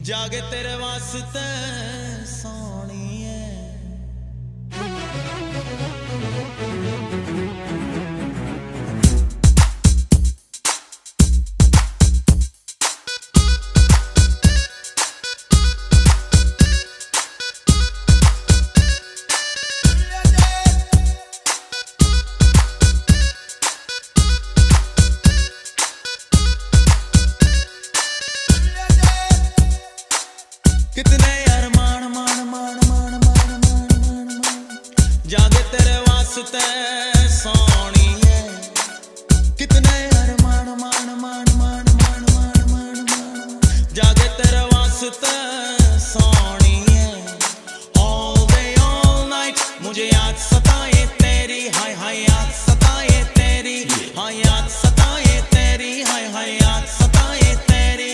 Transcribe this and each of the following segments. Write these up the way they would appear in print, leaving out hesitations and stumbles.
जागे तेरे वास्ते सोनिए। कितने यार मान मान मान मान मान मान मान मान जागे तेरे वास्ते सोनिए। कितने यार मान मान मान मान मान मान मान मान जागे तेरे वास्ते सोनिए। All day all night मुझे याद सताए तेरी, हाय हाय याद सताए तेरी, हाय याद सताए तेरी, हाय हाय याद सताए तेरी।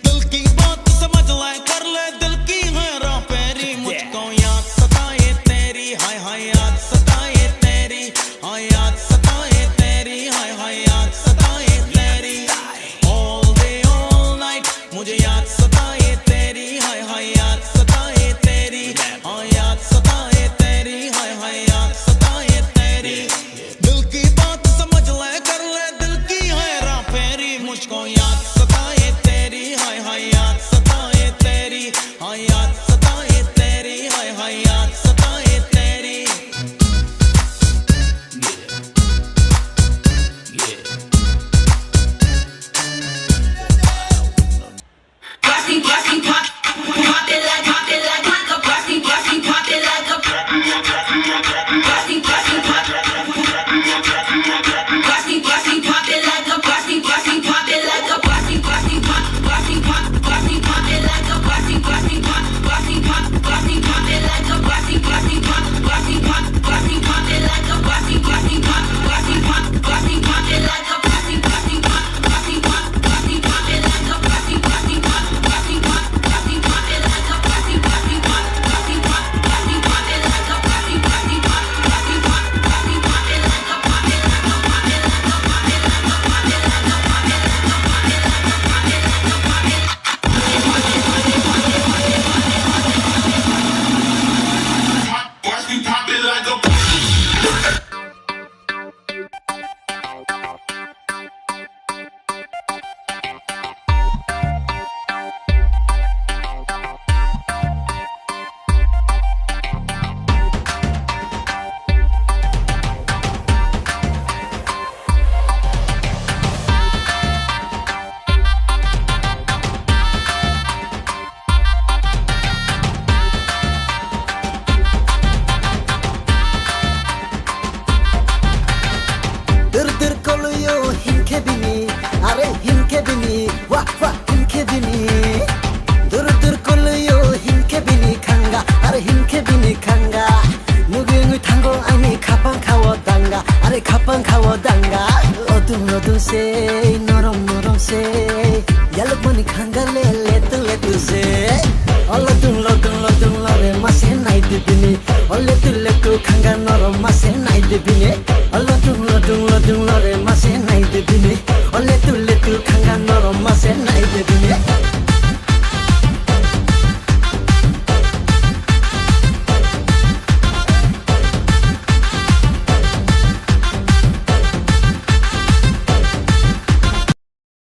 दिल की बात समझ ले, कर ले दिल की हेरा फेरी। मुझको याद सताए तेरी, हाय हाय याद सताए तेरी, हाय याद सताए तेरी, हाय हाय याद सताए तेरी। All day all night मुझे याद सताए तेरी, हाय हाय याद सताए तेरी, हाय याद सताए तेरी, हाय हाय याद सताए तेरी। दिल की बात समझ ले, कर ले दिल की हेरा फेरी। मुझको याद सताए तेरी, हाय हाय याद सताए तेरी, हाय याद सताए तेरी, हाय हाय याद सताए तेरी। अरे हिनके बिनी वाह वाह हिनके बिनी दूर दूर कोलयो हिनके बिनी खांगा अरे हिनके बिनी खांगा नुगु नुगु थांगो आंनि खापां खावो दांगा अरे खापां खावो दांगा अदुं अदुं से नरम नरम से यालुकमनि खांगा ले लेतु लेतु से अल्लदुं लदुं लदुं लरे मासे नाइदु बिनी अल्लेतु लेतु खांगा नरम मासे नाइदु बिनी अल्लदुं लदुं लदुं लरे मासे नाइदु बिनी